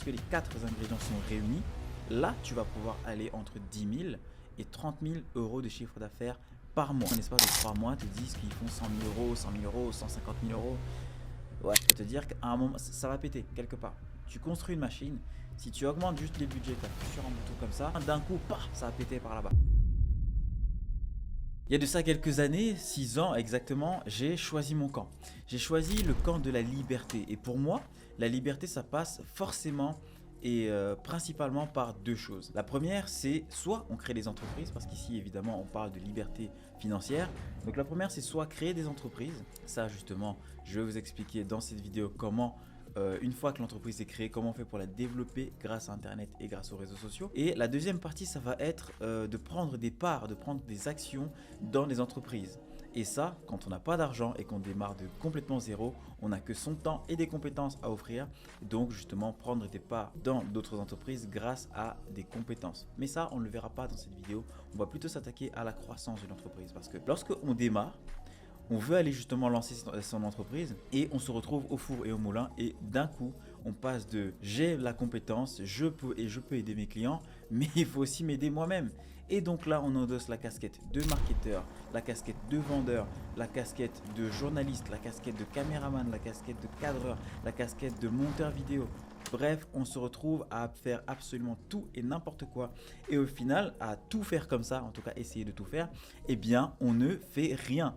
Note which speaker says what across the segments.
Speaker 1: lorsque les 4 ingrédients sont réunis, là, tu vas pouvoir aller entre 10 000 et 30 000 euros de chiffre d'affaires par mois. En espace de 3 mois, te disent qu'ils font 100 000 euros, 100 000 euros, 150 000 euros. Ouais, je peux te dire qu'à un moment, ça va péter quelque part. Tu construis une machine, si tu augmentes juste les budgets, tu appuies sur un bouton comme ça, d'un coup, paf, ça va péter par là-bas. Il y a de ça quelques années, 6 ans exactement, j'ai choisi mon camp. J'ai choisi le camp de la liberté. Et pour moi, la liberté, ça passe forcément et principalement par deux choses. La première, c'est soit on crée des entreprises, parce qu'ici évidemment on parle de liberté financière. Donc la première, c'est soit créer des entreprises. Ça justement, je vais vous expliquer dans cette vidéo comment une fois que l'entreprise est créée, comment on fait pour la développer grâce à Internet et grâce aux réseaux sociaux. Et la deuxième partie, ça va être de prendre des parts, de prendre des actions dans les entreprises. Et ça, quand on n'a pas d'argent et qu'on démarre de complètement zéro, on n'a que son temps et des compétences à offrir. Donc justement, prendre des parts dans d'autres entreprises grâce à des compétences. Mais ça, on ne le verra pas dans cette vidéo. On va plutôt s'attaquer à la croissance d'une entreprise. Parce que lorsque on démarre, on veut aller justement lancer son entreprise et on se retrouve au four et au moulin et d'un coup on passe de j'ai la compétence, je peux aider mes clients, mais il faut aussi m'aider moi-même. Et donc là on endosse la casquette de marketeur, la casquette de vendeur, la casquette de journaliste, la casquette de caméraman, la casquette de cadreur, la casquette de monteur vidéo. Bref, on se retrouve à faire absolument tout et n'importe quoi. Et au final, à tout faire comme ça, en tout cas essayer de tout faire, eh bien on ne fait rien.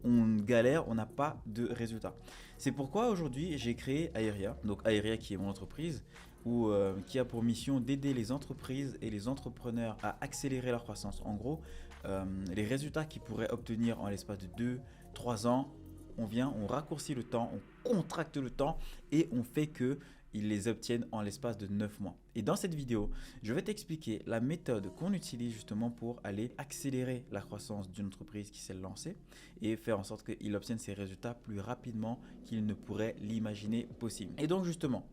Speaker 1: On galère, on n'a pas de résultat. C'est pourquoi aujourd'hui j'ai créé Aeria, donc Aeria qui est mon entreprise, qui a pour mission d'aider les entreprises et les entrepreneurs à accélérer leur croissance. En gros, les résultats qu'ils pourraient obtenir en l'espace de 2-3 ans, on raccourcit le temps, on contracte le temps et on fait que ils les obtiennent en l'espace de 9 mois. Et dans cette vidéo, je vais t'expliquer la méthode qu'on utilise justement pour aller accélérer la croissance d'une entreprise qui s'est lancée et faire en sorte qu'il obtienne ses résultats plus rapidement qu'il ne pourrait l'imaginer possible. Et donc justement,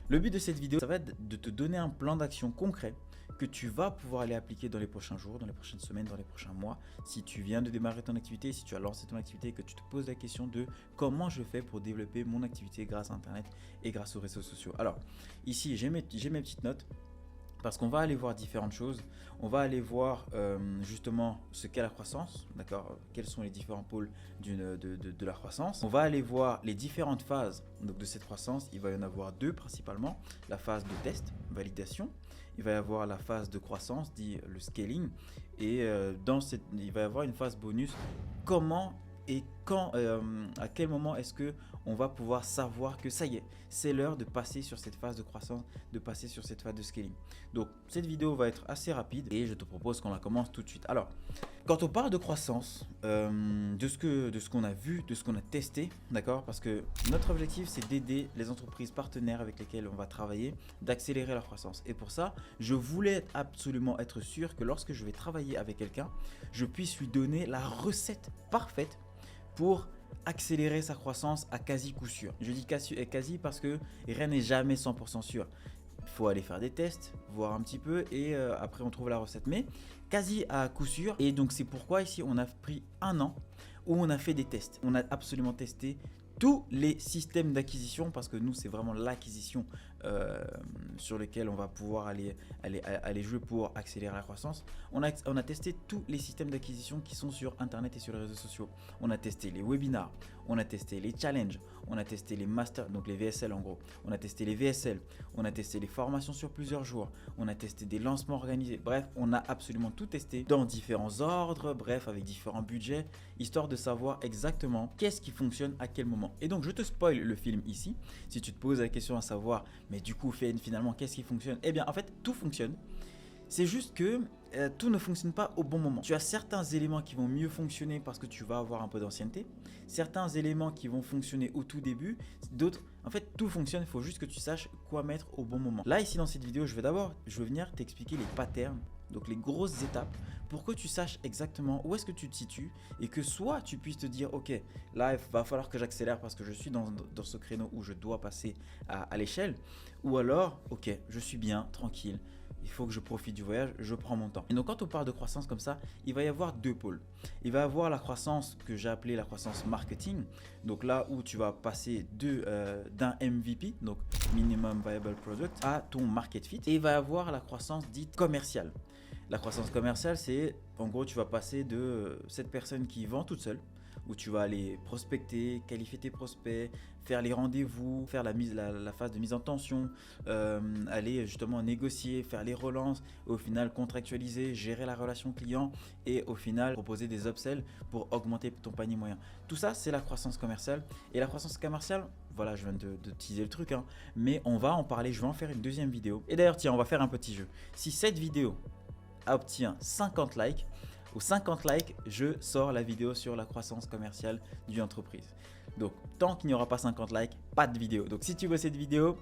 Speaker 1: le but de cette vidéo, ça va être de te donner un plan d'action concret que tu vas pouvoir aller appliquer dans les prochains jours, dans les prochaines semaines, dans les prochains mois. Si tu viens de démarrer ton activité, si tu as lancé ton activité et que tu te poses la question de comment je fais pour développer mon activité grâce à Internet et grâce aux réseaux sociaux. Alors ici, j'ai mes petites notes parce qu'on va aller voir différentes choses. On va aller voir justement ce qu'est la croissance, d'accord? Quels sont les différents pôles de la croissance. On va aller voir les différentes phases donc, de cette croissance. Il va y en avoir deux principalement. La phase de test, validation. Il va y avoir la phase de croissance, dit le scaling. Et il va y avoir une phase bonus. Comment et quand, à quel moment est-ce que on va pouvoir savoir que ça y est, c'est l'heure de passer sur cette phase de croissance, de passer sur cette phase de scaling. Donc cette vidéo va être assez rapide et je te propose qu'on la commence tout de suite. Alors, quand on parle de croissance, de ce qu'on a vu, de ce qu'on a testé, d'accord, parce que notre objectif c'est d'aider les entreprises partenaires avec lesquelles on va travailler d'accélérer leur croissance. Et pour ça, je voulais absolument être sûr que lorsque je vais travailler avec quelqu'un, je puisse lui donner la recette parfaite pour accélérer sa croissance à quasi coup sûr. Je dis quasi parce que rien n'est jamais 100% sûr. Il faut aller faire des tests, voir un petit peu et après on trouve la recette. Mais quasi à coup sûr. Et donc c'est pourquoi ici on a pris un an où on a fait des tests. On a absolument testé tous les systèmes d'acquisition parce que nous c'est vraiment l'acquisition sur lequel on va pouvoir aller jouer pour accélérer la croissance. On a testé tous les systèmes d'acquisition qui sont sur internet et sur les réseaux sociaux. On a testé les webinars, on a testé les challenges, on a testé les masters, donc les VSL en gros, on a testé les VSL, on a testé les formations sur plusieurs jours, on a testé des lancements organisés. Bref, on a absolument tout testé dans différents ordres, bref avec différents budgets, histoire de savoir exactement qu'est-ce qui fonctionne à quel moment. Et donc je te spoil le film ici, si tu te poses la question à savoir, mais du coup finalement qu'est-ce qui fonctionne? Eh bien en fait tout fonctionne, c'est juste que tout ne fonctionne pas au bon moment. Tu as certains éléments qui vont mieux fonctionner parce que tu vas avoir un peu d'ancienneté, certains éléments qui vont fonctionner au tout début, d'autres, en fait tout fonctionne, il faut juste que tu saches quoi mettre au bon moment. Là ici dans cette vidéo, je vais venir t'expliquer les patterns, donc les grosses étapes pour que tu saches exactement où est-ce que tu te situes et que soit tu puisses te dire ok, là il va falloir que j'accélère parce que je suis dans ce créneau où je dois passer à l'échelle, ou alors ok, je suis bien, tranquille, il faut que je profite du voyage, je prends mon temps. Et donc quand on parle de croissance comme ça, il va y avoir deux pôles. Il va y avoir la croissance que j'ai appelée la croissance marketing. Donc là où tu vas passer d'un MVP, donc Minimum Viable Product, à ton market fit. Et il va y avoir la croissance dite commerciale. La croissance commerciale, c'est en gros tu vas passer de cette personne qui vend toute seule, où tu vas aller prospecter, qualifier tes prospects, faire les rendez-vous, faire la phase de mise en tension, aller justement négocier, faire les relances, au final contractualiser, gérer la relation client et au final proposer des upsells pour augmenter ton panier moyen. Tout ça, c'est la croissance commerciale. Et la croissance commerciale, voilà, je viens de teaser le truc, hein, mais on va en parler, je vais en faire une deuxième vidéo. Et d'ailleurs, tiens, on va faire un petit jeu. Si cette vidéo obtient 50 likes, aux 50 likes, je sors la vidéo sur la croissance commerciale d'une entreprise. Donc, tant qu'il n'y aura pas 50 likes, pas de vidéo. Donc, si tu veux cette vidéo,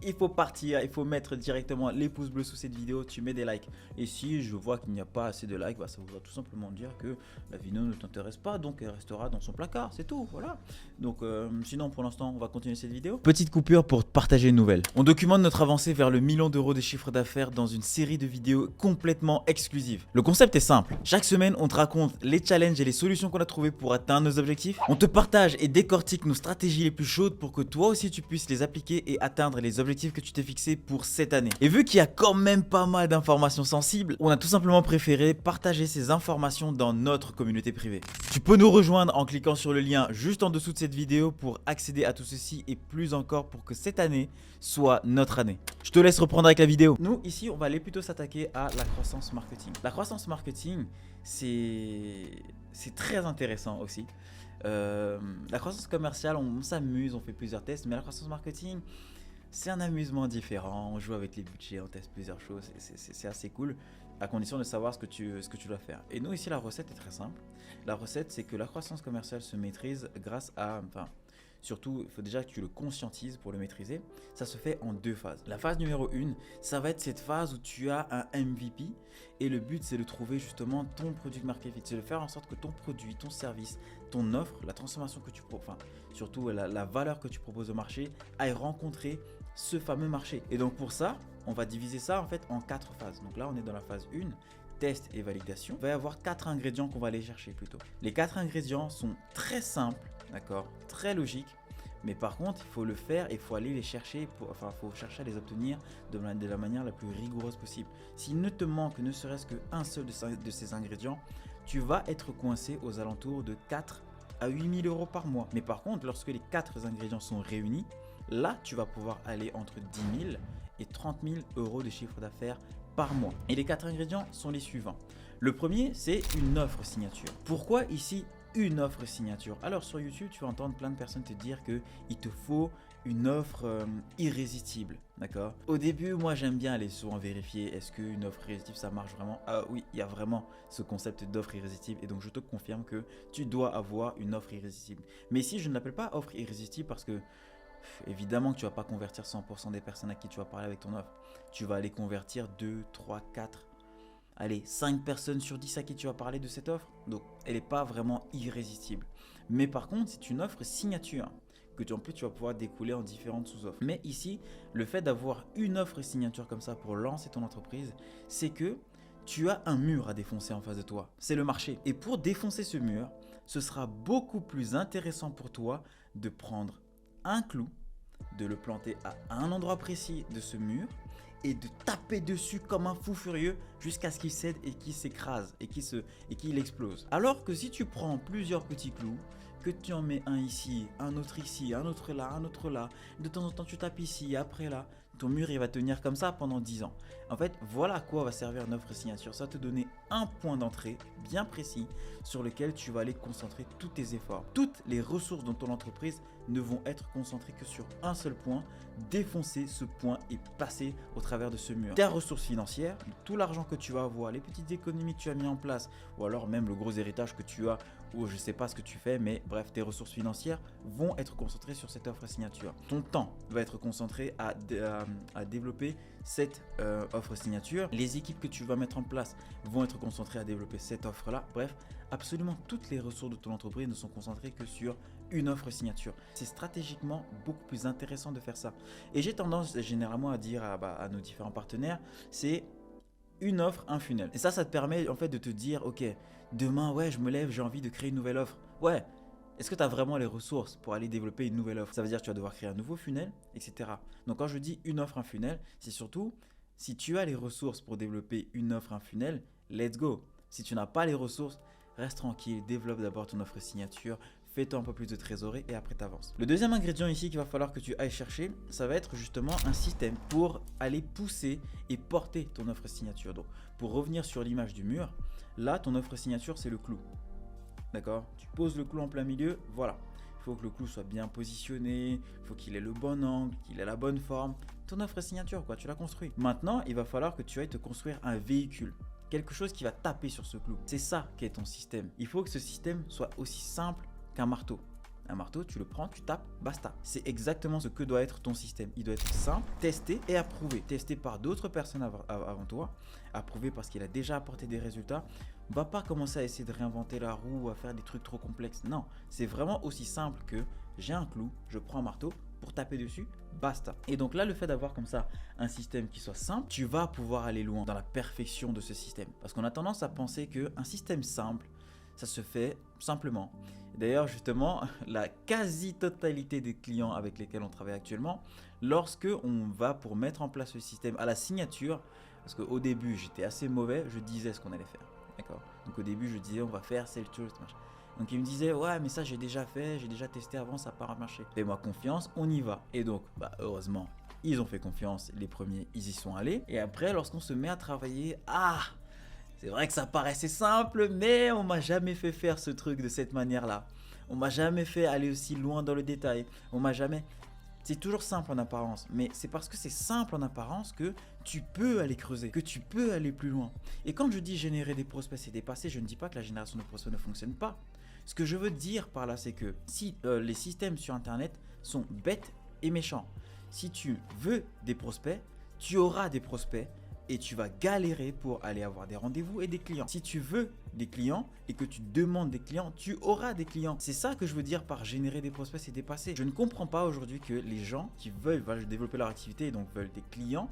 Speaker 1: il faut partir, il faut mettre directement les pouces bleus sous cette vidéo, tu mets des likes. Et si je vois qu'il n'y a pas assez de likes, bah, ça voudra tout simplement dire que la vidéo ne t'intéresse pas, donc elle restera dans son placard, c'est tout, voilà. Donc sinon pour l'instant on va continuer cette vidéo. Petite coupure pour partager une nouvelle. On documente notre avancée vers le 1 000 000 € de chiffre d'affaires dans une série de vidéos complètement exclusives. Le concept est simple, chaque semaine on te raconte les challenges et les solutions qu'on a trouvées pour atteindre nos objectifs. On te partage et décortique nos stratégies les plus chaudes pour que toi aussi tu puisses les appliquer et atteindre les objectifs que tu t'es fixé pour cette année. Et vu qu'il y a quand même pas mal d'informations sensibles, on a tout simplement préféré partager ces informations dans notre communauté privée. Tu peux nous rejoindre en cliquant sur le lien juste en dessous de cette vidéo pour accéder à tout ceci et plus encore pour que cette année soit notre année. Je te laisse reprendre avec la vidéo. Nous ici on va aller plutôt s'attaquer à la croissance marketing. La croissance marketing c'est très intéressant aussi. La croissance commerciale on s'amuse, on fait plusieurs tests, mais la croissance marketing c'est un amusement différent, on joue avec les budgets, on teste plusieurs choses, c'est assez cool, à condition de savoir ce que tu dois faire. Et nous ici la recette est très simple. La recette c'est que la croissance commerciale se maîtrise grâce à, surtout il faut déjà que tu le conscientises pour le maîtriser. Ça se fait en deux phases. La phase numéro 1, ça va être cette phase où tu as un MVP et le but c'est de trouver justement ton produit market fit, c'est de faire en sorte que ton produit, ton service, ton offre, la transformation que tu proposes, surtout la valeur que tu proposes au marché aille rencontrer ce fameux marché. Et donc pour ça, on va diviser ça en fait en 4 phases. Donc là on est dans la phase 1, test et validation. Il va y avoir 4 ingrédients qu'on va aller chercher plutôt. Les 4 ingrédients sont très simples, d'accord, très logiques. Mais par contre, il faut le faire et il faut aller les chercher, il faut chercher à les obtenir de la manière la plus rigoureuse possible. S'il ne te manque ne serait-ce qu'un seul de ces ingrédients, tu vas être coincé aux alentours de 4 à 8 000 € par mois. Mais par contre, lorsque les 4 ingrédients sont réunis, là, tu vas pouvoir aller entre 10 000 et 30 000 € de chiffre d'affaires par mois. Et les 4 ingrédients sont les suivants. Le premier, c'est une offre signature. Pourquoi ici une offre signature? Alors sur YouTube, tu vas entendre plein de personnes te dire qu'il te faut une offre irrésistible, d'accord? Au début, moi j'aime bien aller souvent vérifier est-ce qu'une offre irrésistible ça marche vraiment. Ah oui, il y a vraiment ce concept d'offre irrésistible et donc je te confirme que tu dois avoir une offre irrésistible. Mais ici, je ne l'appelle pas offre irrésistible parce que évidemment que tu ne vas pas convertir 100% des personnes à qui tu vas parler avec ton offre. Tu vas aller convertir 2, 3, 4, allez, 5 personnes sur 10 à qui tu vas parler de cette offre. Donc, elle n'est pas vraiment irrésistible. Mais par contre, c'est une offre signature que en plus tu vas pouvoir découler en différentes sous-offres. Mais ici, le fait d'avoir une offre signature comme ça pour lancer ton entreprise, c'est que tu as un mur à défoncer en face de toi. C'est le marché. Et pour défoncer ce mur, ce sera beaucoup plus intéressant pour toi de prendre un clou, de le planter à un endroit précis de ce mur et de taper dessus comme un fou furieux jusqu'à ce qu'il cède et qu'il s'écrase et qu'il explose. Alors que si tu prends plusieurs petits clous, que tu en mets un ici, un autre là, un autre là, de temps en temps tu tapes ici, après là, ton mur il va tenir comme ça pendant 10 ans. En fait, voilà à quoi va servir une offre signature. Ça va te donner un point d'entrée bien précis sur lequel tu vas aller concentrer tous tes efforts. Toutes les ressources de ton entreprise ne vont être concentrées que sur un seul point, défoncer ce point et passer au travers de ce mur. Tes ressources financières, tout l'argent que tu vas avoir, les petites économies que tu as mis en place, ou alors même le gros héritage que tu as, ou je sais pas ce que tu fais, mais bref, tes ressources financières vont être concentrées sur cette offre signature. Ton temps va être concentré à développer cette offre signature. Les équipes que tu vas mettre en place vont être concentrées à développer cette offre-là. Bref, absolument toutes les ressources de ton entreprise ne sont concentrées que sur une offre signature. C'est stratégiquement beaucoup plus intéressant de faire ça. Et j'ai tendance généralement à dire à nos différents partenaires, c'est une offre, un funnel. Et ça te permet en fait de te dire, ok, demain, ouais, je me lève, j'ai envie de créer une nouvelle offre. Ouais, est-ce que tu as vraiment les ressources pour aller développer une nouvelle offre? Ça veut dire que tu vas devoir créer un nouveau funnel, etc. Donc quand je dis une offre, un funnel, c'est surtout si tu as les ressources pour développer une offre, un funnel, let's go. Si tu n'as pas les ressources, reste tranquille, développe d'abord ton offre signature, fais-toi un peu plus de trésorerie et après t'avances. Le deuxième ingrédient ici qu'il va falloir que tu ailles chercher, ça va être justement un système pour aller pousser et porter ton offre signature. Donc pour revenir sur l'image du mur, là ton offre signature c'est le clou. D'accord? Tu poses le clou en plein milieu, voilà. Il faut que le clou soit bien positionné, il faut qu'il ait le bon angle, qu'il ait la bonne forme. Ton offre signature, quoi, tu l'as construit. Maintenant, il va falloir que tu ailles te construire un véhicule. Quelque chose qui va taper sur ce clou. C'est ça qui est ton système. Il faut que ce système soit aussi simple qu'un marteau. Un marteau, tu le prends, tu tapes, basta. C'est exactement ce que doit être ton système. Il doit être simple, testé et approuvé. Testé par d'autres personnes avant toi, approuvé parce qu'il a déjà apporté des résultats. Va pas commencer à essayer de réinventer la roue, à faire des trucs trop complexes. Non, c'est vraiment aussi simple que j'ai un clou, je prends un marteau pour taper dessus, basta. Et donc là, le fait d'avoir comme ça un système qui soit simple, tu vas pouvoir aller loin dans la perfection de ce système. Parce qu'on a tendance à penser qu'un système simple, ça se fait simplement. D'ailleurs, justement, la quasi-totalité des clients avec lesquels on travaille actuellement, lorsque on va pour mettre en place le système à la signature, parce qu'au début, j'étais assez mauvais, je disais ce qu'on allait faire. D'accord. Donc au début, je disais, on va faire Salesforce, machin. Donc il me disait, ouais, mais ça j'ai déjà fait, j'ai déjà testé avant, ça n'a pas marché. Fais-moi confiance, on y va. Et donc, heureusement, ils ont fait confiance, les premiers, ils y sont allés. Et après, lorsqu'on se met à travailler, c'est vrai que ça paraissait simple, mais on m'a jamais fait faire ce truc de cette manière-là. On m'a jamais fait aller aussi loin dans le détail. On m'a jamais... C'est toujours simple en apparence, mais c'est parce que c'est simple en apparence que tu peux aller creuser, que tu peux aller plus loin. Et quand je dis générer des prospects, c'est dépasser, je ne dis pas que la génération de prospects ne fonctionne pas. Ce que je veux dire par là, c'est que si les systèmes sur Internet sont bêtes et méchants, si tu veux des prospects, tu auras des prospects et tu vas galérer pour aller avoir des rendez-vous et des clients. Si tu veux des clients et que tu demandes des clients, tu auras des clients. C'est ça que je veux dire par générer des prospects, c'est dépasser. Je ne comprends pas aujourd'hui que les gens qui veulent développer leur activité et donc veulent des clients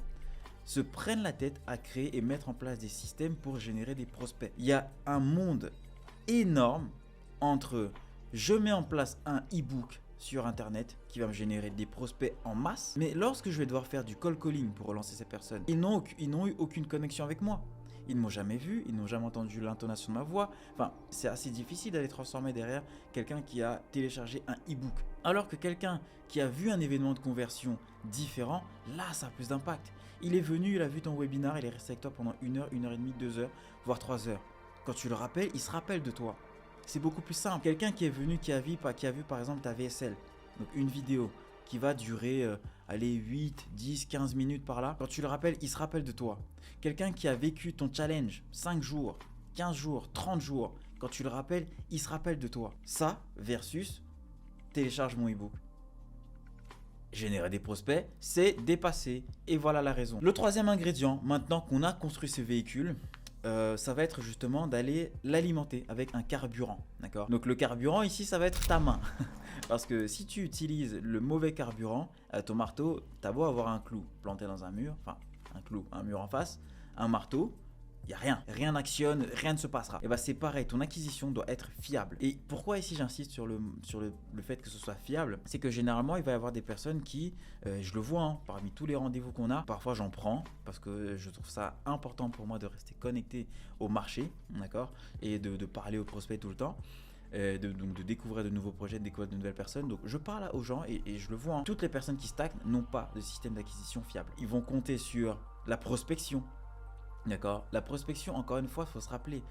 Speaker 1: se prennent la tête à créer et mettre en place des systèmes pour générer des prospects. Il y a un monde énorme entre je mets en place un e-book sur Internet qui va me générer des prospects en masse. Mais lorsque je vais devoir faire du cold calling pour relancer ces personnes, ils n'ont eu aucune connexion avec moi. Ils ne m'ont jamais vu, ils n'ont jamais entendu l'intonation de ma voix. Enfin, c'est assez difficile d'aller transformer derrière quelqu'un qui a téléchargé un e-book. Alors que quelqu'un qui a vu un événement de conversion différent, là, ça a plus d'impact. Il est venu, il a vu ton webinar, il est resté avec toi pendant 1 heure, 1 heure et demie, 2 heures, voire 3 heures. Quand tu le rappelles, il se rappelle de toi. C'est beaucoup plus simple. Quelqu'un qui est venu, qui a vu par exemple ta VSL, donc une vidéo qui va durer 8, 10, 15 minutes par là. Quand tu le rappelles, il se rappelle de toi. Quelqu'un qui a vécu ton challenge 5 jours, 15 jours, 30 jours, quand tu le rappelles, il se rappelle de toi. Ça versus télécharge mon ebook. Générer des prospects, c'est dépasser. Et voilà la raison. Le troisième ingrédient, maintenant qu'on a construit ce véhicule, ça va être justement d'aller l'alimenter avec un carburant, d'accord? Donc le carburant ici, ça va être ta main. Parce que si tu utilises le mauvais carburant, ton marteau, t'as beau avoir un clou planté dans un mur, enfin un mur en face, un marteau, il n'y a rien n'actionne, rien ne se passera. Et c'est pareil, ton acquisition doit être fiable. Et pourquoi ici j'insiste sur le fait que ce soit fiable, c'est que généralement il va y avoir des personnes qui, je le vois, parmi tous les rendez-vous qu'on a, parfois j'en prends parce que je trouve ça important pour moi de rester connecté au marché, d'accord, et de parler aux prospects tout le temps. Donc de découvrir de nouveaux projets, de découvrir de nouvelles personnes. Donc je parle aux gens et je le vois, toutes les personnes qui stagnent n'ont pas de système d'acquisition fiable. Ils vont compter sur la prospection. D'accord. La prospection, encore une fois, il faut se rappeler,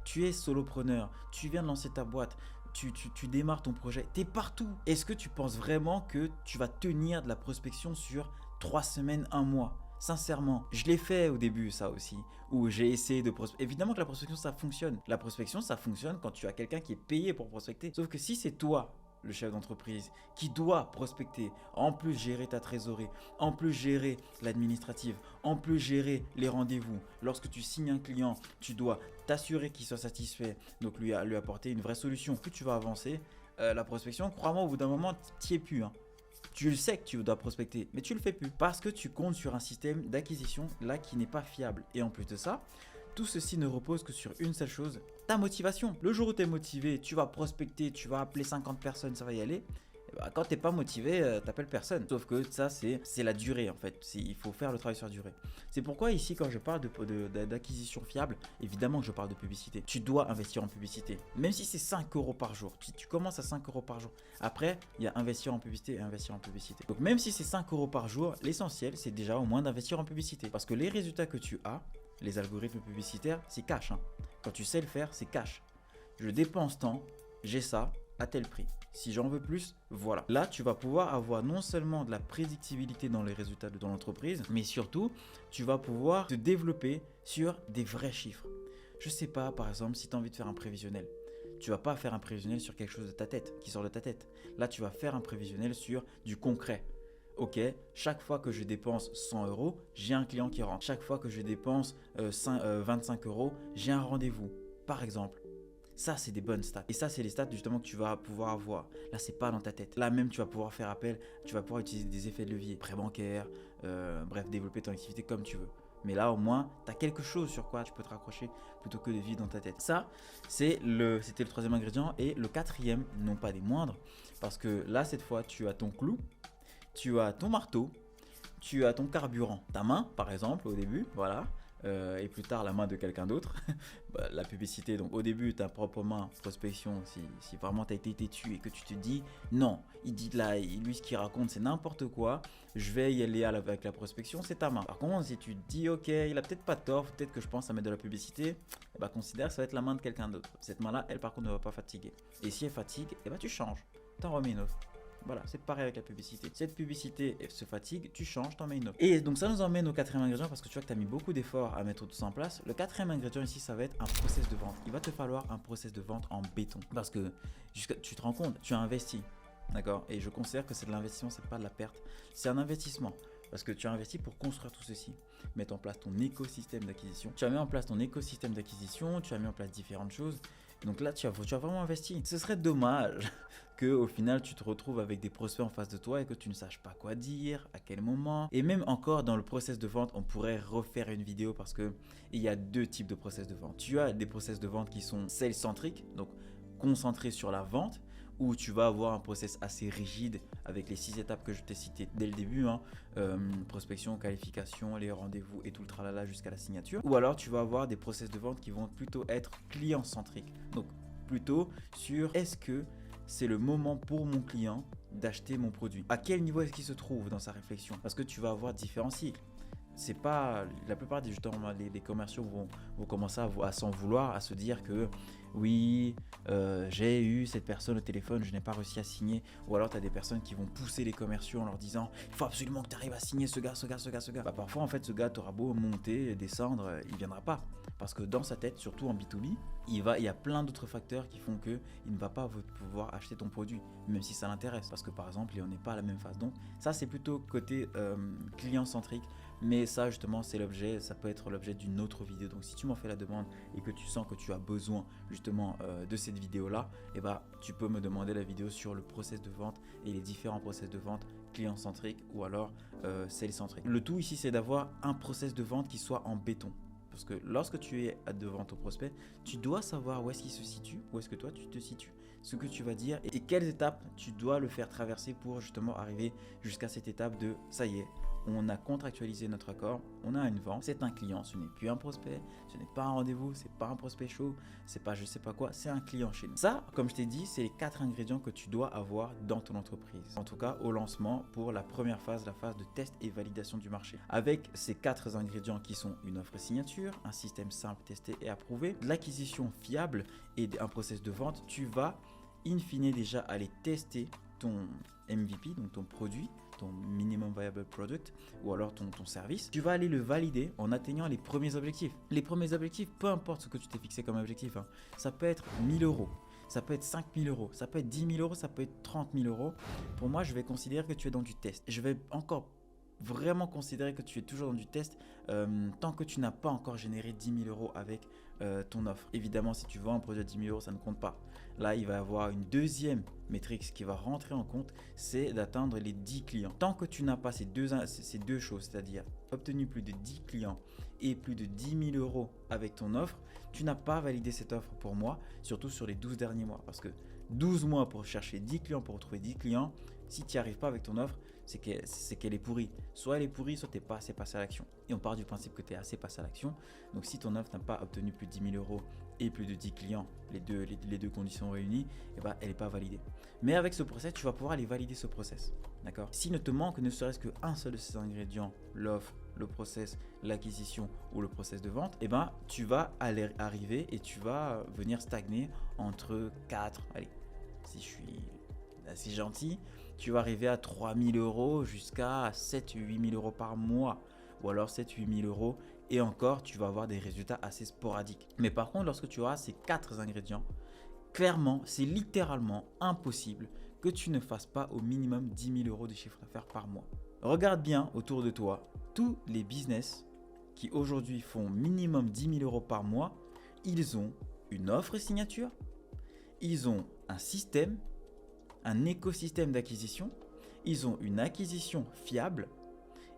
Speaker 1: tu es solopreneur, tu viens de lancer ta boîte, tu démarres ton projet, tu es partout. Est-ce que tu penses vraiment que tu vas tenir de la prospection sur 3 semaines, 1 mois? Sincèrement, je l'ai fait au début ça aussi, où j'ai essayé de prospecter. Évidemment que la prospection ça fonctionne. La prospection ça fonctionne quand tu as quelqu'un qui est payé pour prospecter. Sauf que si c'est toi, le chef d'entreprise, qui doit prospecter, en plus gérer ta trésorerie, en plus gérer l'administrative, en plus gérer les rendez-vous. Lorsque tu signes un client, tu dois t'assurer qu'il soit satisfait, donc lui apporter une vraie solution. Plus tu vas avancer, la prospection, crois-moi, au bout d'un moment, tu n'y es plus. Hein. Tu le sais que tu dois prospecter, mais tu le fais plus parce que tu comptes sur un système d'acquisition là qui n'est pas fiable. Et en plus de ça, tout ceci ne repose que sur une seule chose, ta motivation. Le jour où tu es motivé, tu vas prospecter, tu vas appeler 50 personnes, ça va y aller. Et bah, quand tu n'es pas motivé, t'appelles personne. Sauf que ça, c'est la durée en fait. Il faut faire le travail sur la durée. C'est pourquoi ici, quand je parle d'acquisition fiable, évidemment que je parle de publicité. Tu dois investir en publicité. Même si c'est 5 € par jour. Tu commences à 5 € par jour. Après, il y a investir en publicité et investir en publicité. Donc même si c'est 5 € par jour, l'essentiel, c'est déjà au moins d'investir en publicité. Parce que les résultats que tu as, les algorithmes publicitaires, c'est cash. Hein. Quand tu sais le faire, c'est cash. Je dépense tant, j'ai ça à tel prix. Si j'en veux plus, voilà. Là, tu vas pouvoir avoir non seulement de la prédictibilité dans les résultats de ton entreprise, mais surtout, tu vas pouvoir te développer sur des vrais chiffres. Je sais pas, par exemple, si tu as envie de faire un prévisionnel. Tu vas pas faire un prévisionnel sur quelque chose de ta tête, qui sort de ta tête. Là, tu vas faire un prévisionnel sur du concret. Ok, chaque fois que je dépense 100 €, j'ai un client qui rentre. Chaque fois que je dépense 25 €, j'ai un rendez-vous, par exemple. Ça, c'est des bonnes stats. Et ça, c'est les stats justement que tu vas pouvoir avoir. Là, c'est pas dans ta tête. Là même, tu vas pouvoir faire appel, tu vas pouvoir utiliser des effets de levier, prêt bancaire, bref, développer ton activité comme tu veux. Mais là, au moins, tu as quelque chose sur quoi tu peux te raccrocher plutôt que de vivre dans ta tête. Ça, c'était le troisième ingrédient. Et le quatrième, non pas des moindres, parce que là, cette fois, tu as ton clou, tu as ton marteau, tu as ton carburant, ta main, par exemple, au début, voilà. Et plus tard la main de quelqu'un d'autre. La publicité, donc au début ta propre main, prospection, si vraiment tu as été têtu et que tu te dis non, il dit là, lui ce qu'il raconte c'est n'importe quoi, je vais y aller avec la prospection, c'est ta main. Par contre, si tu te dis ok, il a peut-être pas tort, peut-être que je pense à mettre de la publicité, considère que ça va être la main de quelqu'un d'autre. Cette main là, elle par contre ne va pas fatiguer. Et si elle fatigue, tu changes, t'en remets une autre. Voilà, c'est pareil avec la publicité. Cette publicité se fatigue, tu changes, t'en mets une autre. Et donc ça nous emmène au quatrième ingrédient parce que tu vois que tu as mis beaucoup d'efforts à mettre tout ça en place. Le quatrième ingrédient ici, ça va être un process de vente. Il va te falloir un process de vente en béton parce que tu te rends compte, tu as investi. D'accord. Et je considère que c'est de l'investissement, c'est pas de la perte. C'est un investissement. Parce que tu as investi pour construire tout ceci, mettre en place ton écosystème d'acquisition. Tu as mis en place ton écosystème d'acquisition, tu as mis en place différentes choses. Donc là, tu as vraiment investi. Ce serait dommage qu'au final, tu te retrouves avec des prospects en face de toi et que tu ne saches pas quoi dire, à quel moment. Et même encore dans le process de vente, on pourrait refaire une vidéo parce qu'il y a deux types de process de vente. Tu as des process de vente qui sont sales-centriques, donc concentrés sur la vente, où tu vas avoir un process assez rigide avec les 6 étapes que je t'ai citées dès le début, prospection, qualification, les rendez-vous et tout le tralala jusqu'à la signature. Ou alors tu vas avoir des process de vente qui vont plutôt être client-centriques, donc plutôt sur est-ce que c'est le moment pour mon client d'acheter mon produit. À quel niveau est-ce qu'il se trouve dans sa réflexion? Parce que tu vas avoir différents cycles. C'est pas la plupart des justement les commerciaux vont commencer à s'en vouloir, à se dire que oui, j'ai eu cette personne au téléphone, je n'ai pas réussi à signer. Ou alors tu as des personnes qui vont pousser les commerciaux en leur disant il faut absolument que tu arrives à signer ce gars. Parfois en fait ce gars t'aura beau monter, descendre, il viendra pas. Parce que dans sa tête, surtout en B2B, il y a plein d'autres facteurs qui font qu'il ne va pas pouvoir acheter ton produit, même si ça l'intéresse. Parce que par exemple, on n'est pas à la même phase. Donc ça c'est plutôt côté client-centrique. Mais ça justement c'est l'objet, ça peut être l'objet d'une autre vidéo. Donc si tu m'en fais la demande et que tu sens que tu as besoin justement de cette vidéo là, tu peux me demander la vidéo sur le process de vente et les différents process de vente client-centrique ou alors sales-centrique. Le tout ici c'est d'avoir un process de vente qui soit en béton. Parce que lorsque tu es devant ton prospect, tu dois savoir où est-ce qu'il se situe, où est-ce que toi tu te situes, ce que tu vas dire et quelles étapes tu dois le faire traverser pour justement arriver jusqu'à cette étape de ça y est, on a contractualisé notre accord, on a une vente, c'est un client, ce n'est plus un prospect, ce n'est pas un rendez-vous, c'est pas un prospect chaud, c'est pas je sais pas quoi, c'est un client chez nous. Ça, comme je t'ai dit, c'est les 4 ingrédients que tu dois avoir dans ton entreprise. En tout cas, au lancement pour la première phase, la phase de test et validation du marché. Avec ces 4 ingrédients qui sont une offre signature, un système simple testé et approuvé, de l'acquisition fiable et un process de vente, tu vas in fine déjà aller tester ton MVP, donc ton produit, ton minimum viable product ou alors ton service. Tu vas aller le valider en atteignant les premiers objectifs. Les premiers objectifs, peu importe ce que tu t'es fixé comme objectif, ça peut être 1000 €, ça peut être 5000 €, ça peut être 10 000 €, ça peut être 30 000 €. Pour moi, je vais considérer que tu es dans du test. Je vais encore vraiment considérer que tu es toujours dans du test tant que tu n'as pas encore généré 10 000 euros avec ton offre. Évidemment, si tu vends un produit à 10 000 euros, ça ne compte pas. Là, il va y avoir une deuxième métrique qui va rentrer en compte, c'est d'atteindre les 10 clients. Tant que tu n'as pas ces deux choses, c'est-à-dire obtenu plus de 10 clients et plus de 10 000 euros avec ton offre, tu n'as pas validé cette offre pour moi, surtout sur les 12 derniers mois. Parce que 12 mois pour chercher 10 clients, pour retrouver 10 clients, si tu n'y arrives pas avec ton offre, c'est qu'elle est pourrie. Soit elle est pourrie, soit tu n'es pas assez passé à l'action. Et on part du principe que tu es assez passé à l'action. Donc si ton offre n'a pas obtenu plus de 10 000 euros et plus de 10 clients, les deux conditions réunies, eh ben, elle n'est pas validée. Mais avec ce process, tu vas pouvoir aller valider ce process. D'accord? S'il ne te manque ne serait-ce qu'un seul de ces ingrédients, l'offre, le process, l'acquisition ou le process de vente, eh ben, tu vas arriver et tu vas venir stagner entre 4, allez, si je suis assez gentil, tu vas arriver à 3 000 euros jusqu'à 7 000 8 000 euros par mois, ou alors 7 000 8 000 euros, et encore tu vas avoir des résultats assez sporadiques. Mais par contre, lorsque tu auras ces 4 ingrédients, clairement, c'est littéralement impossible que tu ne fasses pas au minimum 10 000 euros de chiffre d'affaires par mois. Regarde bien autour de toi, tous les business qui aujourd'hui font minimum 10 000 euros par mois, ils ont une offre signature, ils ont un système, un écosystème d'acquisition, ils ont une acquisition fiable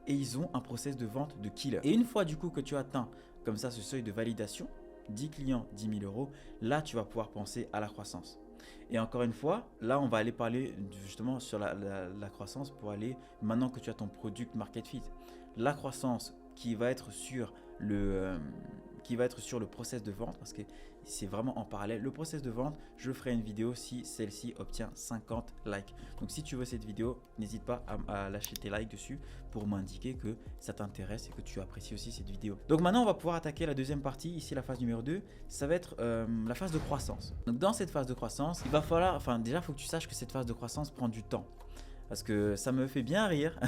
Speaker 1: et ils ont un process de vente de killer. Et une fois du coup que tu atteins comme ça ce seuil de validation, 10 clients, 10 000 euros, là tu vas pouvoir penser à la croissance. Et encore une fois, là on va aller parler justement sur la croissance pour aller, maintenant que tu as ton product market fit, la croissance qui va être sur le process de vente, parce que c'est vraiment en parallèle. Le process de vente, je ferai une vidéo si celle-ci obtient 50 likes. Donc si tu veux cette vidéo, n'hésite pas à lâcher tes likes dessus pour m'indiquer que ça t'intéresse et que tu apprécies aussi cette vidéo. Donc maintenant, on va pouvoir attaquer la deuxième partie, ici la phase numéro 2, ça va être la phase de croissance. Donc dans cette phase de croissance, il va falloir, déjà, il faut que tu saches que cette phase de croissance prend du temps. Parce que ça me fait bien rire,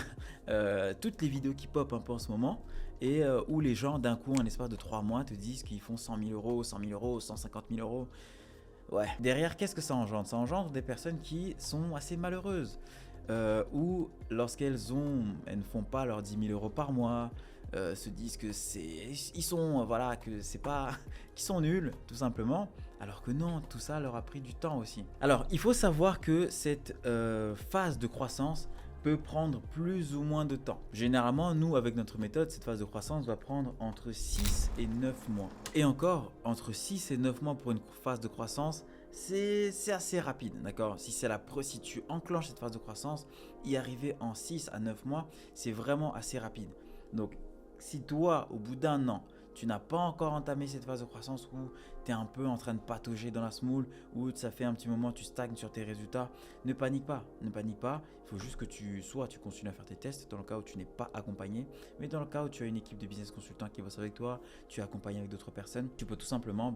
Speaker 1: toutes les vidéos qui pop un peu en ce moment, et où les gens d'un coup en l'espace de 3 mois te disent qu'ils font 100 000 euros, 100 000 euros, 150 000 euros. Ouais, derrière, qu'est-ce que ça engendre? Ça engendre des personnes qui sont assez malheureuses, ou lorsqu'elles ne font pas leurs 10 000 euros par mois, se disent que ils sont, voilà, que c'est pas, qu'ils sont nuls, tout simplement. Alors que non, tout ça leur a pris du temps aussi. Alors, il faut savoir que cette phase de croissance peut prendre plus ou moins de temps. Généralement, nous, avec notre méthode, cette phase de croissance va prendre entre 6 et 9 mois. Et encore, entre 6 et 9 mois pour une phase de croissance, c'est assez rapide, d'accord? Si tu enclenches cette phase de croissance, y arriver en 6 à 9 mois, c'est vraiment assez rapide. Donc, si toi, au bout d'un an, tu n'as pas encore entamé cette phase de croissance où tu es un peu en train de patauger dans la semoule, où ça fait un petit moment tu stagnes sur tes résultats, ne panique pas, ne panique pas. Il faut juste que tu continues à faire tes tests dans le cas où tu n'es pas accompagné, mais dans le cas où tu as une équipe de business consultants qui bosse avec toi, tu es accompagné avec d'autres personnes, tu peux tout simplement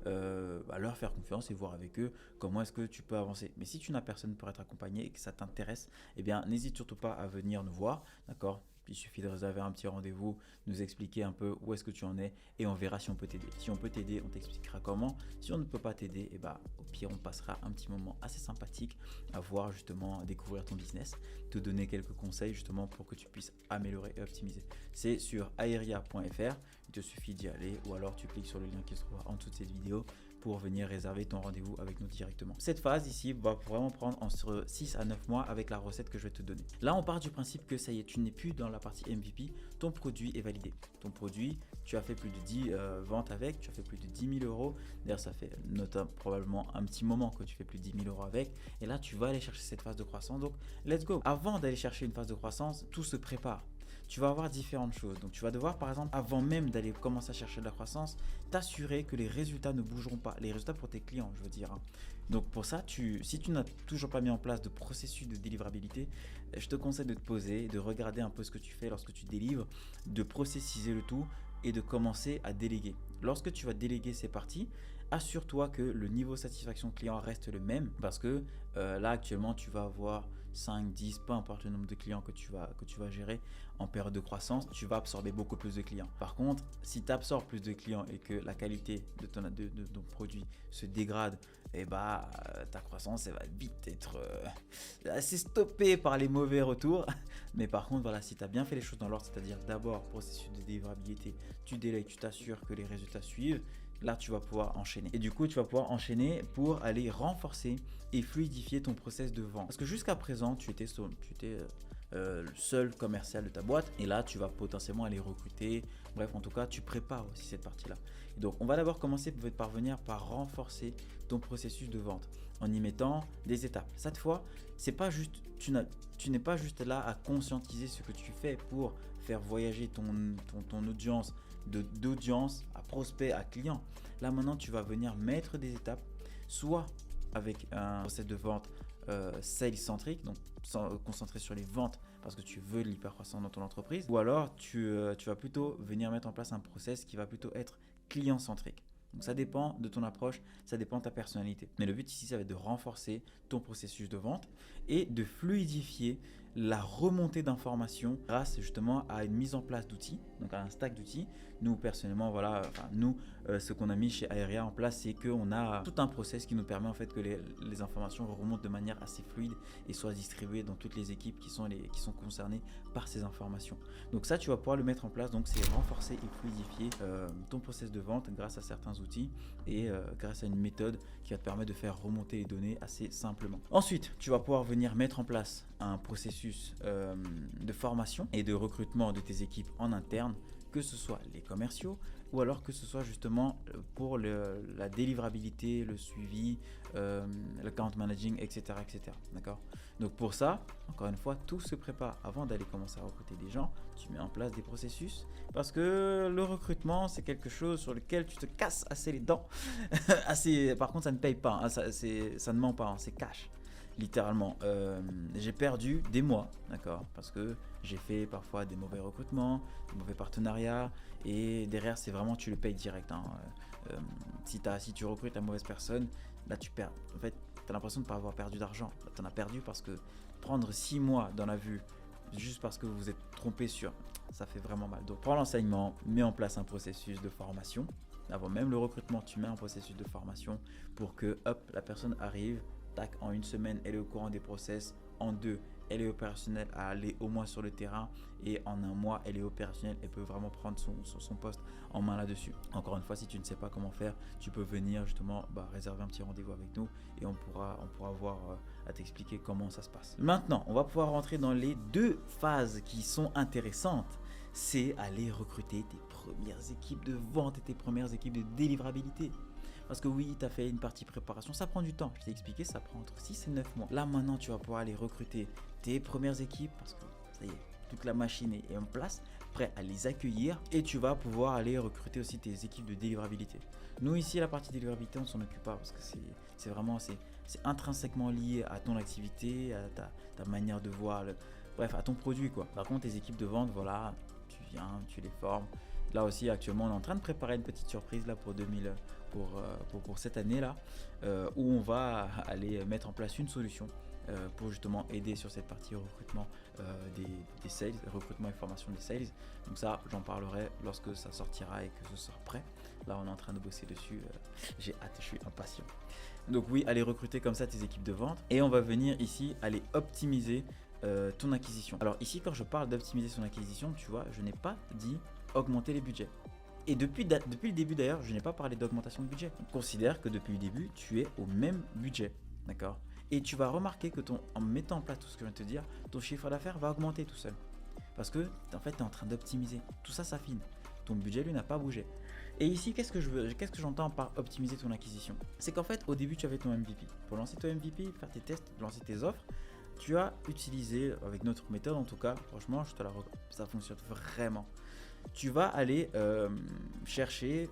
Speaker 1: leur faire confiance et voir avec eux comment est-ce que tu peux avancer. Mais si tu n'as personne pour être accompagné et que ça t'intéresse, eh bien n'hésite surtout pas à venir nous voir, d'accord? Il suffit de réserver un petit rendez-vous, nous expliquer un peu où est-ce que tu en es et on verra si on peut t'aider. Si on peut t'aider, on t'expliquera comment. Si on ne peut pas t'aider, au pire, on passera un petit moment assez sympathique à voir justement, à découvrir ton business, te donner quelques conseils justement pour que tu puisses améliorer et optimiser. C'est sur aeria.fr, il te suffit d'y aller ou alors tu cliques sur le lien qui se trouve en dessous de cette vidéo pour venir réserver ton rendez-vous avec nous directement. Cette phase ici va vraiment prendre entre 6 à 9 mois avec la recette que je vais te donner. Là, on part du principe que ça y est, tu n'es plus dans la partie MVP, ton produit est validé. Ton produit, tu as fait plus de 10 ventes avec, tu as fait plus de 10 000 euros. D'ailleurs, ça fait probablement un petit moment que tu fais plus de 10 000 euros avec. Et là, tu vas aller chercher cette phase de croissance. Donc, let's go. Avant d'aller chercher une phase de croissance, tout se prépare. Tu vas avoir différentes choses. Donc, tu vas devoir, par exemple, avant même d'aller commencer à chercher de la croissance, t'assurer que les résultats ne bougeront pas. Les résultats pour tes clients, je veux dire. Donc, pour ça, si tu n'as toujours pas mis en place de processus de délivrabilité, je te conseille de te poser, de regarder un peu ce que tu fais lorsque tu délivres, de processiser le tout et de commencer à déléguer. Lorsque tu vas déléguer ces parties, assure-toi que le niveau de satisfaction client reste le même parce que là, actuellement, tu vas avoir 5, 10, peu importe le nombre de clients que tu vas gérer en période de croissance, tu vas absorber beaucoup plus de clients. Par contre, si tu absorbes plus de clients et que la qualité de ton produit se dégrade, et ta croissance elle va vite être assez stoppée par les mauvais retours. Mais par contre, voilà, si tu as bien fait les choses dans l'ordre, c'est-à-dire d'abord processus de délivrabilité, tu délègues, tu t'assures que les résultats suivent, là tu vas pouvoir enchaîner. Et du coup, tu vas pouvoir enchaîner pour aller renforcer et fluidifier ton process de vente. Parce que jusqu'à présent, tu étais le seul commercial de ta boîte et là tu vas potentiellement aller recruter. Bref, en tout cas, tu prépares aussi cette partie-là. Et donc, on va d'abord commencer par venir par renforcer ton processus de vente en y mettant des étapes. Cette fois, c'est pas juste, tu n'es pas juste là à conscientiser ce que tu fais pour faire voyager ton audience d'audience à prospect, à client. Là maintenant, tu vas venir mettre des étapes, soit avec un process de vente sales centrique, donc concentré sur les ventes parce que tu veux de l'hypercroissance dans ton entreprise, ou alors tu vas plutôt venir mettre en place un process qui va plutôt être client centrique. Donc ça dépend de ton approche, ça dépend de ta personnalité. Mais le but ici, ça va être de renforcer ton processus de vente et de fluidifier la remontée d'informations grâce justement à une mise en place d'outils, donc à un stack d'outils. Nous personnellement, voilà, ce qu'on a mis chez Aeria en place, c'est qu'on a tout un process qui nous permet en fait que les informations remontent de manière assez fluide et soient distribuées dans toutes les équipes qui sont concernées par ces informations. Donc ça, tu vas pouvoir le mettre en place. Donc c'est renforcer et fluidifier ton process de vente grâce à certains outils et grâce à une méthode qui va te permettre de faire remonter les données assez simplement. Ensuite, tu vas pouvoir venir mettre en place un processus de formation et de recrutement de tes équipes en interne, que ce soit les commerciaux ou alors que ce soit justement pour la délivrabilité, le suivi, l'account managing, etc. etc. D'accord ? Donc pour ça, encore une fois, tout se prépare avant d'aller commencer à recruter des gens. Tu mets en place des processus parce que le recrutement, c'est quelque chose sur lequel tu te casses assez les dents. Par contre, ça ne paye pas, hein, ça ne ment pas, hein, c'est cash. Littéralement, j'ai perdu des mois, d'accord, parce que j'ai fait parfois des mauvais recrutements, des mauvais partenariats, et derrière c'est vraiment tu le payes direct. Hein. Si tu recrutes la mauvaise personne, là tu perds. En fait, tu as l'impression de ne pas avoir perdu d'argent. Tu en as perdu parce que prendre 6 mois dans la vue juste parce que vous vous êtes trompé ça fait vraiment mal. Donc prends l'enseignement, mets en place un processus de formation. Avant même le recrutement, tu mets un processus de formation pour que la personne arrive. Tac, en 1 semaine, elle est au courant des process. En 2, elle est opérationnelle à aller au moins sur le terrain. Et en 1 mois, elle est opérationnelle. Elle peut vraiment prendre son poste en main là-dessus. Encore une fois, si tu ne sais pas comment faire, tu peux venir justement réserver un petit rendez-vous avec nous. Et on pourra voir à t'expliquer comment ça se passe. Maintenant, on va pouvoir rentrer dans les 2 phases qui sont intéressantes. C'est aller recruter tes premières équipes de vente et tes premières équipes de délivrabilité. Parce que oui, tu as fait une partie préparation, ça prend du temps. Je t'ai expliqué, ça prend entre 6 et 9 mois. Là, maintenant, tu vas pouvoir aller recruter tes premières équipes parce que ça y est, toute la machine est en place, prêt à les accueillir. Et tu vas pouvoir aller recruter aussi tes équipes de délivrabilité. Nous, ici, la partie délivrabilité, on ne s'en occupe pas parce que c'est intrinsèquement lié à ton activité, à ta manière de voir, bref, à ton produit, quoi. Par contre, tes équipes de vente, voilà, tu viens, tu les formes. Là aussi, actuellement, on est en train de préparer une petite surprise là pour cette année là, où on va aller mettre en place une solution pour justement aider sur cette partie recrutement des sales, recrutement et formation des sales. Donc ça, j'en parlerai lorsque ça sortira et que ce sera prêt. Là, on est en train de bosser dessus. J'ai hâte, je suis impatient. Donc oui, aller recruter comme ça tes équipes de vente et on va venir ici aller optimiser ton acquisition. Alors ici, quand je parle d'optimiser son acquisition, tu vois, je n'ai pas dit augmenter les budgets. Et depuis le début d'ailleurs, je n'ai pas parlé d'augmentation de budget. Considère que depuis le début, tu es au même budget, d'accord ? Et tu vas remarquer que en mettant en place tout ce que je viens de te dire, ton chiffre d'affaires va augmenter tout seul. Parce que en fait, tu es en train d'optimiser. Tout ça s'affine. Ton budget, lui, n'a pas bougé. Et ici, qu'est-ce que j'entends par optimiser ton acquisition ? C'est qu'en fait, au début, tu avais ton MVP. Pour lancer ton MVP, faire tes tests, lancer tes offres, tu as utilisé, avec notre méthode en tout cas, franchement, je te la recommande. Ça fonctionne vraiment. Tu vas aller chercher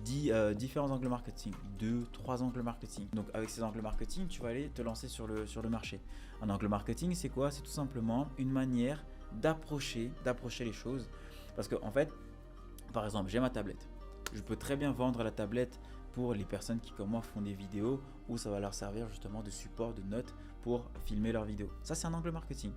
Speaker 1: différents angles marketing, 2-3 angles marketing. Donc avec ces angles marketing, tu vas aller te lancer sur le marché. Un angle marketing, c'est quoi ? C'est tout simplement une manière d'approcher les choses. Parce que en fait, par exemple, j'ai ma tablette. Je peux très bien vendre la tablette pour les personnes qui comme moi font des vidéos où ça va leur servir justement de support, de notes pour filmer leurs vidéos. Ça, c'est un angle marketing.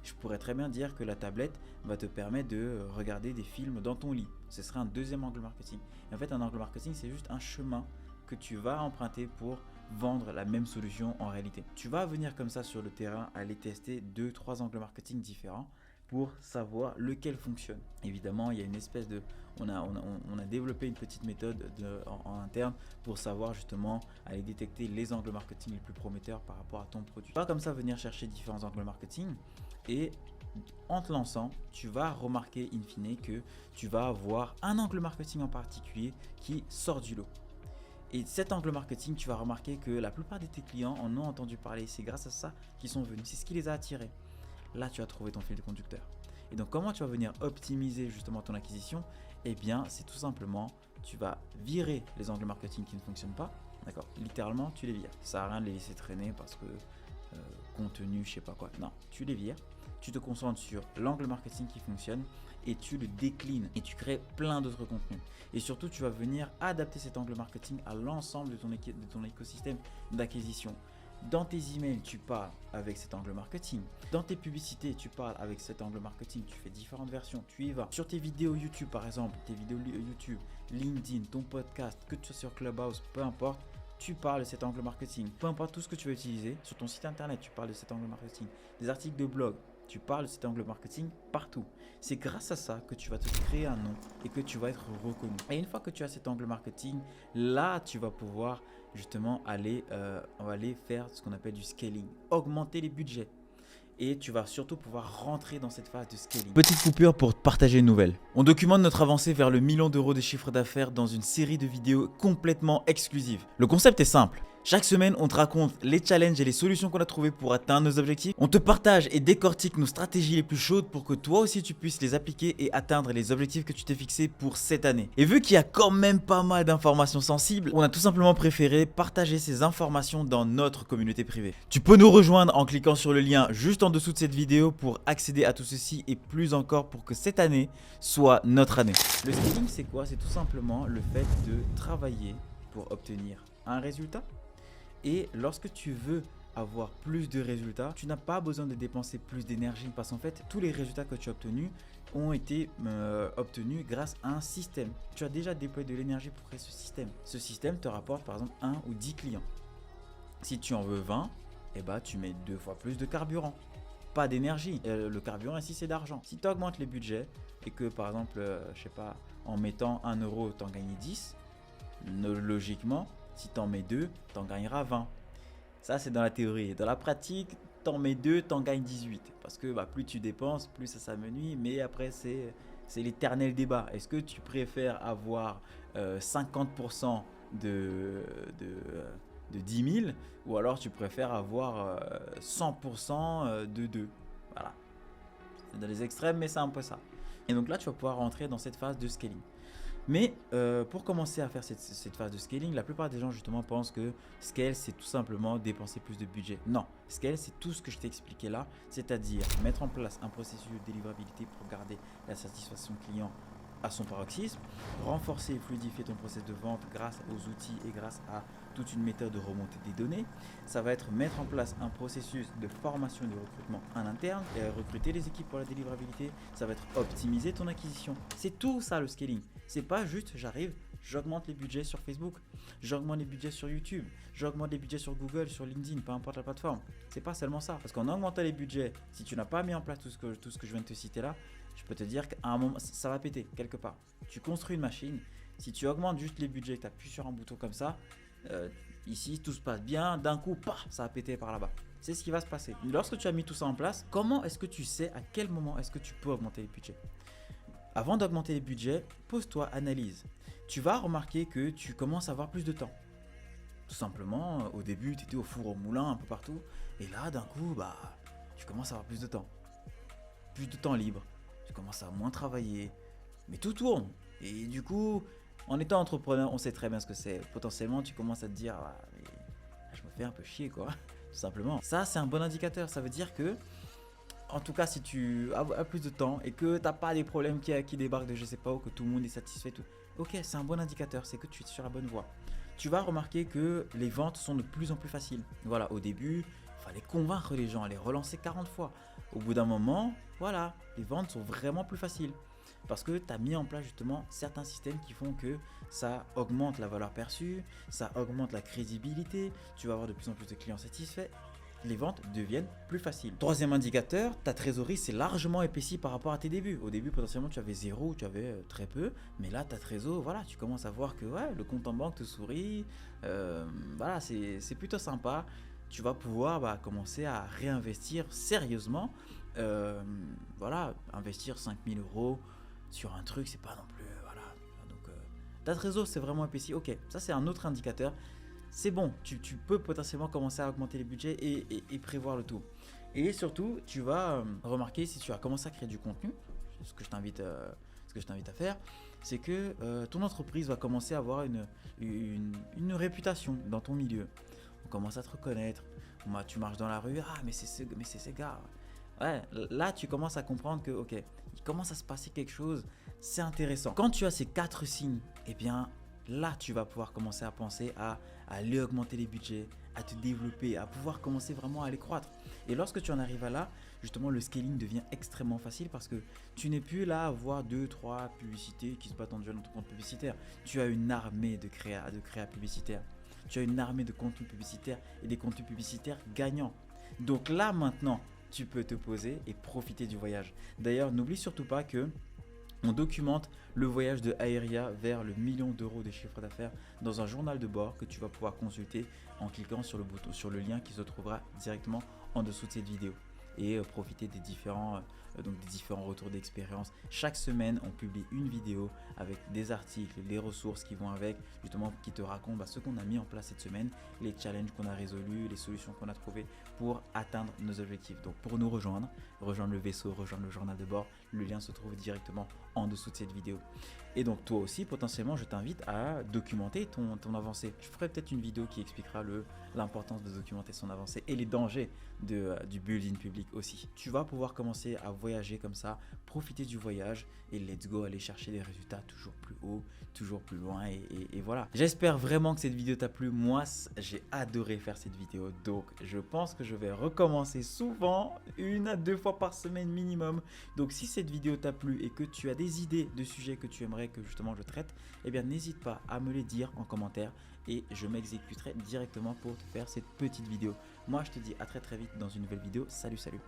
Speaker 1: Je pourrais très bien dire que la tablette va te permettre de regarder des films dans ton lit. Ce serait un deuxième angle marketing. Et en fait, un angle marketing, c'est juste un chemin que tu vas emprunter pour vendre la même solution en réalité. Tu vas venir comme ça sur le terrain, aller tester 2-3 angles marketing différents pour savoir lequel fonctionne. Évidemment, il y a une espèce de... On a développé une petite méthode en interne pour savoir justement aller détecter les angles marketing les plus prometteurs par rapport à ton produit. Tu vas comme ça venir chercher différents angles marketing et en te lançant, tu vas remarquer in fine que tu vas avoir un angle marketing en particulier qui sort du lot. Et cet angle marketing, tu vas remarquer que la plupart de tes clients en ont entendu parler. C'est grâce à ça qu'ils sont venus. C'est ce qui les a attirés. Là, tu as trouvé ton fil de conducteur. Et donc, comment tu vas venir optimiser justement ton acquisition? Eh bien, c'est tout simplement, tu vas virer les angles marketing qui ne fonctionnent pas. D'accord? Littéralement, tu les vires. Ça sert à rien de les laisser traîner parce que contenu, je sais pas quoi. Non, tu les vires. Tu te concentres sur l'angle marketing qui fonctionne et tu le déclines et tu crées plein d'autres contenus. Et surtout, tu vas venir adapter cet angle marketing à l'ensemble de ton écosystème d'acquisition. Dans tes emails, tu parles avec cet angle marketing. Dans tes publicités, tu parles avec cet angle marketing. Tu fais différentes versions, tu y vas. Sur tes vidéos YouTube, par exemple, tes vidéos YouTube, LinkedIn, ton podcast, que tu sois sur Clubhouse, peu importe, tu parles de cet angle marketing. Peu importe tout ce que tu vas utiliser, sur ton site internet, tu parles de cet angle marketing. Des articles de blog, tu parles de cet angle marketing partout. C'est grâce à ça que tu vas te créer un nom et que tu vas être reconnu. Et une fois que tu as cet angle marketing, là, tu vas pouvoir justement aller faire ce qu'on appelle du scaling, augmenter les budgets. Et tu vas surtout pouvoir rentrer dans cette phase de scaling. Petite coupure pour te partager une nouvelle. On documente notre avancée vers le 1 000 000 € de chiffre d'affaires dans une série de vidéos complètement exclusives. Le concept est simple. Chaque semaine, on te raconte les challenges et les solutions qu'on a trouvées pour atteindre nos objectifs. On te partage et décortique nos stratégies les plus chaudes pour que toi aussi tu puisses les appliquer et atteindre les objectifs que tu t'es fixés pour cette année. Et vu qu'il y a quand même pas mal d'informations sensibles, on a tout simplement préféré partager ces informations dans notre communauté privée. Tu peux nous rejoindre en cliquant sur le lien juste en dessous de cette vidéo pour accéder à tout ceci et plus encore pour que cette année soit notre année. Le scaling, c'est quoi? C'est tout simplement le fait de travailler pour obtenir un résultat. Et lorsque tu veux avoir plus de résultats, tu n'as pas besoin de dépenser plus d'énergie parce qu'en fait, tous les résultats que tu as obtenus ont été obtenus grâce à un système. Tu as déjà déployé de l'énergie pour créer ce système. Ce système te rapporte par exemple 1 ou 10 clients. Si tu en veux 20, eh ben, tu mets 2 fois plus de carburant. Pas d'énergie. Le carburant ici, c'est d'argent. Si tu augmentes les budgets et que par exemple, je sais pas, en mettant 1 euro, tu en gagnes 10, logiquement, si tu en mets 2, tu en gagneras 20. Ça, c'est dans la théorie. Dans la pratique, tu en mets 2, tu en gagnes 18. Parce que plus tu dépenses, plus ça s'amenuise. Mais après, c'est l'éternel débat. Est-ce que tu préfères avoir 50% de 10 000 ou alors tu préfères avoir 100% de 2? Voilà. C'est dans les extrêmes, mais c'est un peu ça. Et donc là, tu vas pouvoir rentrer dans cette phase de scaling. Mais pour commencer à faire cette phase de scaling, la plupart des gens justement pensent que scale, c'est tout simplement dépenser plus de budget. Non, scale, c'est tout ce que je t'ai expliqué là, c'est-à-dire mettre en place un processus de délivrabilité pour garder la satisfaction client à son paroxysme, renforcer et fluidifier ton processus de vente grâce aux outils et grâce à toute une méthode de remontée des données. Ça va être mettre en place un processus de formation et de recrutement en interne et recruter les équipes pour la délivrabilité. Ça va être optimiser ton acquisition. C'est tout ça le scaling. C'est pas juste j'arrive, j'augmente les budgets sur Facebook, j'augmente les budgets sur YouTube, j'augmente les budgets sur Google, sur LinkedIn, peu importe la plateforme. C'est pas seulement ça. Parce qu'en augmentant les budgets, si tu n'as pas mis en place tout ce que je viens de te citer là, je peux te dire qu'à un moment, ça va péter quelque part. Tu construis une machine, si tu augmentes juste les budgets, que tu appuies sur un bouton comme ça, ici tout se passe bien, d'un coup, ça va péter par là-bas. C'est ce qui va se passer. Lorsque tu as mis tout ça en place, comment est-ce que tu sais à quel moment est-ce que tu peux augmenter les budgets? Avant d'augmenter les budgets, pose-toi, analyse. Tu vas remarquer que tu commences à avoir plus de temps. Tout simplement, au début, tu étais au four au moulin un peu partout. Et là, d'un coup, tu commences à avoir plus de temps. Plus de temps libre. Tu commences à moins travailler. Mais tout tourne. Et du coup, en étant entrepreneur, on sait très bien ce que c'est. Potentiellement, tu commences à te dire, mais je me fais un peu chier, quoi. Tout simplement. Ça, c'est un bon indicateur. Ça veut dire que, en tout cas, si tu as plus de temps et que tu n'as pas des problèmes qui débarquent de je sais pas où, que tout le monde est satisfait, ok, c'est un bon indicateur, c'est que tu es sur la bonne voie. tu vas remarquer que les ventes sont de plus en plus faciles. Voilà, au début, il fallait convaincre les gens, les relancer 40 fois. Au bout d'un moment, voilà, les ventes sont vraiment plus faciles. Parce que tu as mis en place justement certains systèmes qui font que ça augmente la valeur perçue, ça augmente la crédibilité, tu vas avoir de plus en plus de clients satisfaits, les ventes deviennent plus faciles. Troisième indicateur, ta trésorerie s'est largement épaissie par rapport à tes débuts. Au début, potentiellement, tu avais zéro ou tu avais très peu, mais là, ta trésor, voilà, tu commences à voir que ouais, le compte en banque te sourit, voilà, c'est plutôt sympa. Tu vas pouvoir commencer à réinvestir sérieusement. Voilà, investir 5000 euros sur un truc, c'est pas non plus. Voilà. Donc, ta trésor, c'est vraiment épaissi. Ok, ça, c'est un autre indicateur. C'est bon, tu peux potentiellement commencer à augmenter les budgets et prévoir le tout. Et surtout, tu vas remarquer si tu as commencé à créer du contenu, ce que je t'invite à faire, c'est que ton entreprise va commencer à avoir une réputation dans ton milieu. On commence à te reconnaître. Tu marches dans la rue, ah mais c'est ces gars. Ouais, là tu commences à comprendre que ok, il commence à se passer quelque chose, c'est intéressant. Quand tu as ces 4 signes, eh bien là tu vas pouvoir commencer à penser à aller augmenter les budgets, à te développer, à pouvoir commencer vraiment à aller croître. Et lorsque tu en arrives à là, justement le scaling devient extrêmement facile parce que tu n'es plus là à voir 2-3 publicités qui se battent en duel dans ton compte publicitaire. Tu as une armée de créa publicitaires. Tu as une armée de contenus publicitaires et des contenus publicitaires gagnants. Donc là maintenant, tu peux te poser et profiter du voyage. D'ailleurs, n'oublie surtout pas que on documente le voyage de Aeria vers le million d'euros de chiffre d'affaires dans un journal de bord que tu vas pouvoir consulter en cliquant sur le lien qui se trouvera directement en dessous de cette vidéo et profiter des différents retours d'expérience. Chaque semaine, on publie une vidéo avec des articles, les ressources qui vont avec, justement qui te racontent ce qu'on a mis en place cette semaine, les challenges qu'on a résolus, les solutions qu'on a trouvées pour atteindre nos objectifs. Donc pour nous rejoindre le vaisseau, rejoindre le journal de bord, le lien se trouve directement en dessous de cette vidéo. Et donc toi aussi, potentiellement, je t'invite à documenter ton avancée. Je ferai peut-être une vidéo qui expliquera l'importance de documenter son avancée et les dangers du building public aussi. Tu vas pouvoir commencer à voyager comme ça, profiter du voyage et let's go, aller chercher des résultats toujours plus haut, toujours plus loin et voilà. J'espère vraiment que cette vidéo t'a plu. Moi, j'ai adoré faire cette vidéo. Donc, je pense que je vais recommencer souvent, 1 à 2 fois par semaine minimum. Donc, si cette vidéo t'a plu et que tu as des idées de sujets que tu aimerais que justement je traite, eh bien, n'hésite pas à me les dire en commentaire et je m'exécuterai directement pour te faire cette petite vidéo. Moi, je te dis à très vite dans une nouvelle vidéo. Salut, salut!